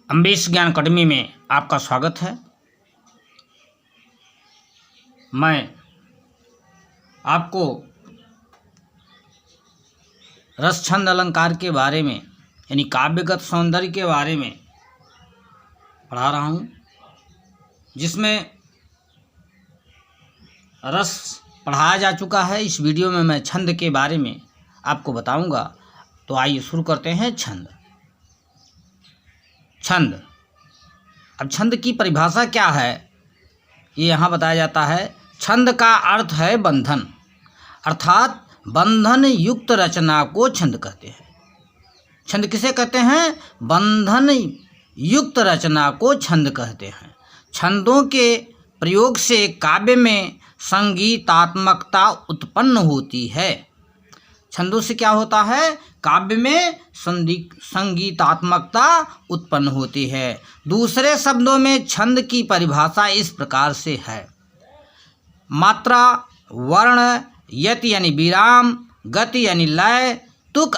अम्बेश ज्ञान अकादमी में आपका स्वागत है। मैं आपको रस छंद अलंकार के बारे में यानी काव्यगत सौंदर्य के बारे में पढ़ा रहा हूँ, जिसमें रस पढ़ाया जा चुका है। इस वीडियो में मैं छंद के बारे में आपको बताऊंगा। तो आइए शुरू करते हैं। छंद अब छंद की परिभाषा क्या है, ये यहाँ बताया जाता है। छंद का अर्थ है बंधन, अर्थात बंधन युक्त रचना को छंद कहते हैं। छंद किसे कहते हैं? बंधन युक्त रचना को छंद कहते हैं। छंदों के प्रयोग से काव्य में संगीतात्मकता उत्पन्न होती है। छंदों से क्या होता है? काव्य में संगीतात्मकता उत्पन्न होती है। दूसरे शब्दों में छंद की परिभाषा इस प्रकार से है। मात्रा, वर्ण, यति यानी विराम, गति यानी लय, तुक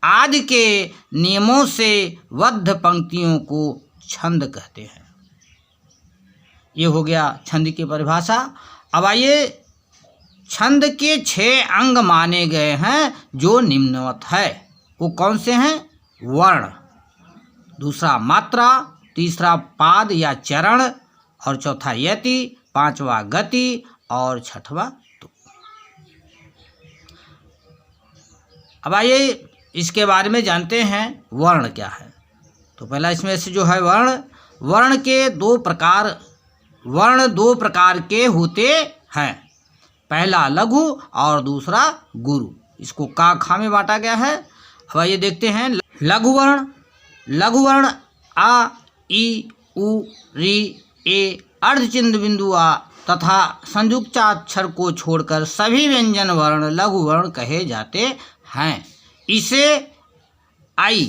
आदि के नियमों से बद्ध पंक्तियों को छंद कहते हैं। ये हो गया छंद की परिभाषा। अब आइए, छंद के 6 अंग माने गए हैं जो निम्नवत है। वो कौन से हैं? वर्ण, दूसरा मात्रा, तीसरा पाद या चरण, और चौथा यति, पांचवा गति और छठवां तुक। अब आइए इसके बारे में जानते हैं वर्ण क्या है। तो पहला इसमें से जो है वर्ण के दो प्रकार के होते हैं। पहला लघु और दूसरा गुरु। इसको का खा में बांटा गया है। अब ये देखते हैं लघु वर्ण आ, ई, उ, री, ए, अर्धचिन्ह बिंदु आ तथा संयुक्ताक्षर को छोड़कर सभी व्यंजन वर्ण लघु वर्ण कहे जाते हैं। इसे आई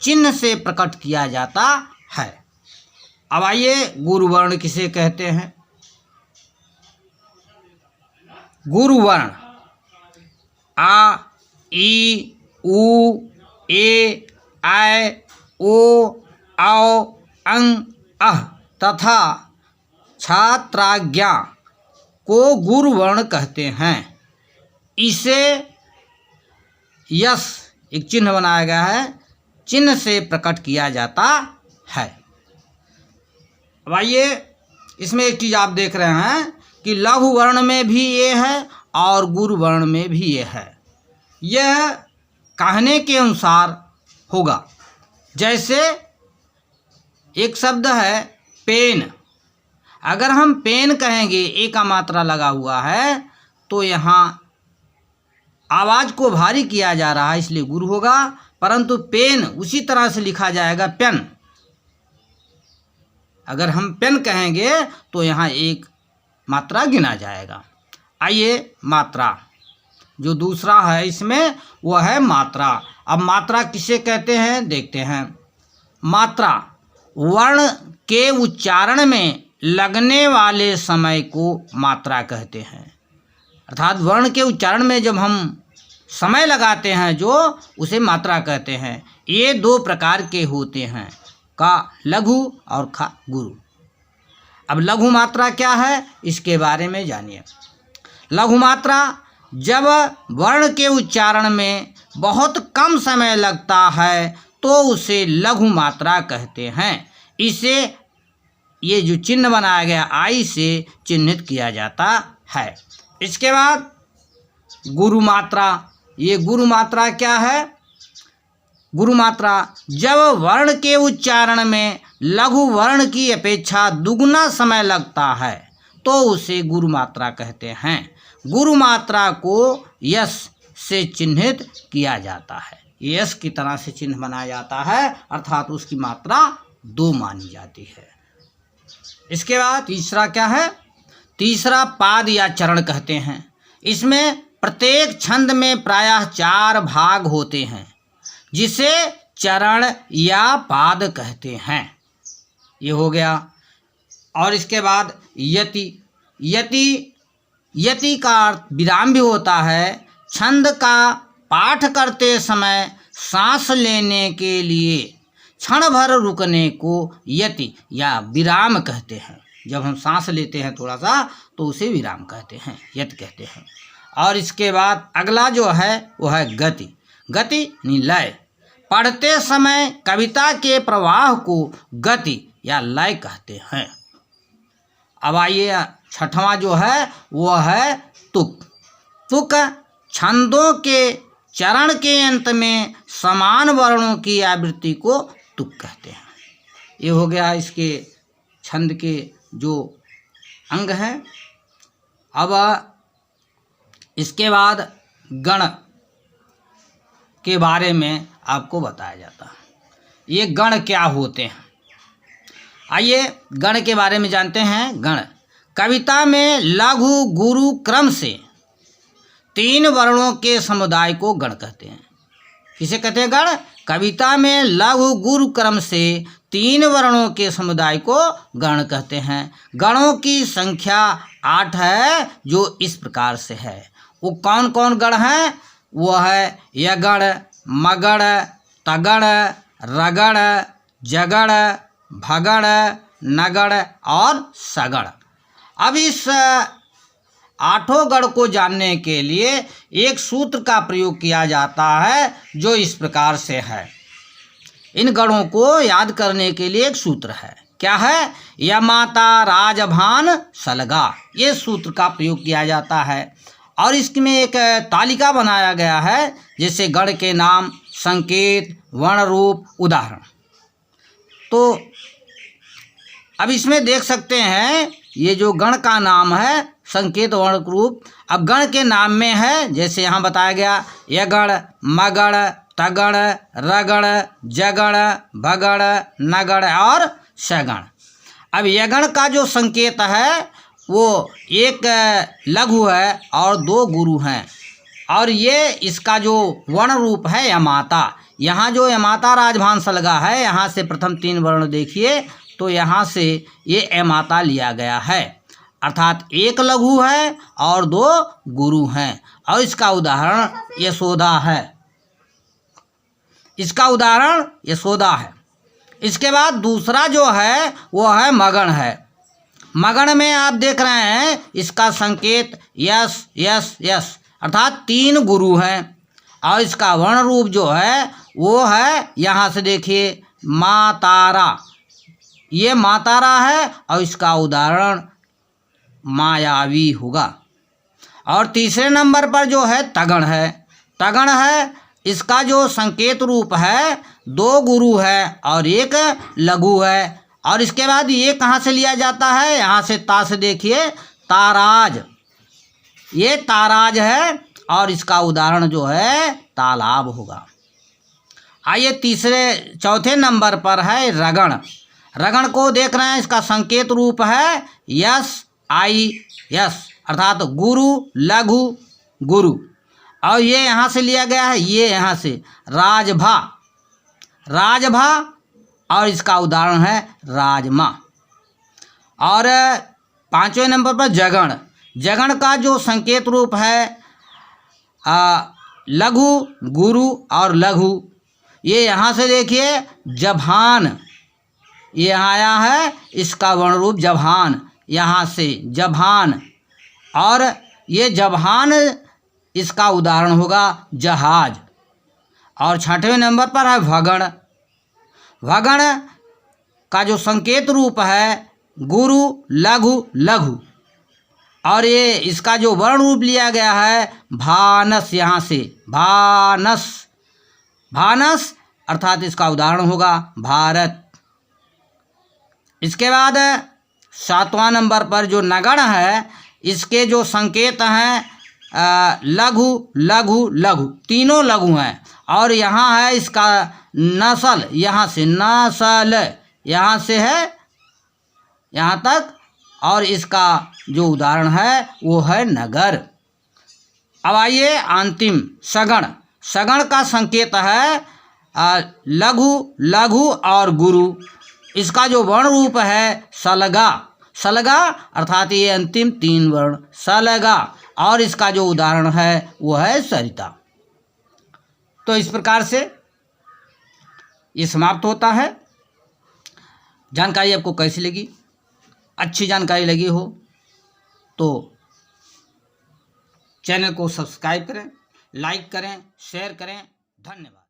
चिन्ह से प्रकट किया जाता है। अब आइए गुरु वर्ण किसे कहते हैं? गुरु वर्ण आ, ई, उ, ए, ऐ, ओ, औ, अं, अह तथा छात्राज्ञा को गुरु वर्ण कहते हैं। इसे यस एक चिन्ह बनाया गया है, चिन्ह से प्रकट किया जाता है। अब आइए, इसमें एक चीज़ आप देख रहे हैं कि लघु वर्ण में भी ये है और गुरु वर्ण में भी ये है। यह कहने के अनुसार होगा। जैसे एक शब्द है पेन। अगर हम पेन कहेंगे, ए का मात्रा लगा हुआ है, तो यहाँ आवाज़ को भारी किया जा रहा है, इसलिए गुरु होगा। परंतु पेन उसी तरह से लिखा जाएगा पेन। अगर हम पेन कहेंगे तो यहाँ एक मात्रा गिना जाएगा। आइए मात्रा, जो दूसरा है इसमें वह है मात्रा। अब मात्रा किसे कहते हैं देखते हैं। मात्रा वर्ण के उच्चारण में लगने वाले समय को मात्रा कहते हैं। अर्थात वर्ण के उच्चारण में जब हम समय लगाते हैं जो, उसे मात्रा कहते हैं। ये 2 प्रकार के होते हैं, का लघु और खा गुरु। अब लघु मात्रा क्या है, इसके बारे में जानिए। लघु मात्रा जब वर्ण के उच्चारण में बहुत कम समय लगता है तो उसे लघु मात्रा कहते हैं। इसे ये जो चिन्ह बनाया गया आई से चिन्हित किया जाता है। इसके बाद गुरु मात्रा। ये गुरु मात्रा क्या है? गुरु मात्रा जब वर्ण के उच्चारण में लघु वर्ण की अपेक्षा दुगुना समय लगता है तो उसे गुरु मात्रा कहते हैं। गुरु मात्रा को यस से चिन्हित किया जाता है। यस की तरह से चिन्ह बनाया जाता है, अर्थात उसकी मात्रा 2 मानी जाती है। इसके बाद तीसरा क्या है? तीसरा पाद या चरण कहते हैं। इसमें प्रत्येक छंद में प्रायः 4 भाग होते हैं, जिसे चरण या पाद कहते हैं। ये हो गया। और इसके बाद यति का विराम भी होता है। छंद का पाठ करते समय सांस लेने के लिए क्षण भर रुकने को यति या विराम कहते हैं। जब हम सांस लेते हैं थोड़ा सा तो उसे विराम कहते हैं, यति कहते हैं। और इसके बाद अगला जो है वो है गति। गति लय। पढ़ते समय कविता के प्रवाह को गति या लय कहते हैं। अब आइए छठवां जो है वो है तुक। तुक छंदों के चरण के अंत में समान वर्णों की आवृत्ति को तुक कहते हैं। ये हो गया इसके छंद के जो अंग हैं। अब इसके बाद गण के बारे में आपको बताया जाता है। ये गण क्या होते हैं, आइए गण के बारे में जानते हैं। गण कविता में लघु गुरु क्रम से 3 वर्णों के समुदाय को गण कहते हैं। किसे कहते हैं गण? कविता में लघु गुरु क्रम से 3 वर्णों के समुदाय को गण कहते हैं। गणों की संख्या 8 है, जो इस प्रकार से है। वो कौन कौन गण हैं? वो है यगण, मगण, तगण, रगण, जगण, भगण, नगण और सगण। अब इस 8 गण को जानने के लिए एक सूत्र का प्रयोग किया जाता है, जो इस प्रकार से है। इन गणों को याद करने के लिए एक सूत्र है। क्या है? यमाता राजभान सलगा। ये सूत्र का प्रयोग किया जाता है और इसमें एक तालिका बनाया गया है, जैसे गण के नाम, संकेत, वर्ण, रूप, उदाहरण। तो अब इसमें देख सकते हैं ये जो गण का नाम है, संकेत, वर्ण, रूप। अब गण के नाम में है, जैसे यहाँ बताया गया, यगण, मगण, तगण, रगण, जगण, भगण, नगण और सगण। अब यगण का जो संकेत है वो एक लघु है और 2 गुरु हैं, और ये इसका जो वर्ण रूप है यमाता। यहाँ जो यमाता राजभान सलगा है, यहाँ से प्रथम 3 वर्ण देखिए तो यहाँ से ये यमाता लिया गया है, अर्थात एक लघु है और 2 गुरु हैं। और इसका उदाहरण यशोदा है। इसका उदाहरण यशोदा है। इसके बाद दूसरा जो है वो है मगण है। मगण में आप देख रहे हैं इसका संकेत यस यस यस, अर्थात 3 गुरु हैं। और इसका वर्ण रूप जो है वो है, यहाँ से देखिए, मातारा। ये मातारा है और इसका उदाहरण मायावी होगा। और तीसरे नंबर पर जो है तगण है। तगण है, इसका जो संकेत रूप है 2 गुरु है और 1 लघु है। और इसके बाद ये कहाँ से लिया जाता है? यहाँ से ता से देखिए, ताराज। ये ताराज है और इसका उदाहरण जो है तालाब होगा। आइए चौथे नंबर पर है रगण। रगण को देख रहे हैं, इसका संकेत रूप है यस आई यस, अर्थात गुरु लघु गुरु। और ये यहाँ से लिया गया है, ये यहाँ से राजभा। राजभा और इसका उदाहरण है राजमा। और 5वें नंबर पर जगण। जगण का जो संकेत रूप है लघु गुरु और लघु। ये यहाँ से देखिए जभान, ये आया है, इसका वर्ण रूप जभान, यहाँ से जभान। और ये जभान, इसका उदाहरण होगा जहाज। और 6वें नंबर पर है भगण। भगण का जो संकेत रूप है गुरु लघु लघु। और ये इसका जो वर्ण रूप लिया गया है भानस, यहाँ से भानस। भानस अर्थात इसका उदाहरण होगा भारत। इसके बाद 7वां नंबर पर जो नगण है, इसके जो संकेत हैं लघु लघु लघु, तीनों लघु हैं। और यहाँ है इसका नस्ल, यहाँ से नस्ल, यहाँ से है यहाँ तक। और इसका जो उदाहरण है वो है नगर। अब आइए अंतिम सगण। सगण का संकेत है लघु लघु और गुरु। इसका जो वर्ण रूप है सलगा। सलगा अर्थात ये अंतिम 3 वर्ण सलगा। और इसका जो उदाहरण है वो है सरिता। तो इस प्रकार से ये समाप्त होता है। जानकारी आपको कैसी लगी? अच्छी जानकारी लगी हो तो चैनल को सब्सक्राइब करें, लाइक करें, शेयर करें। धन्यवाद।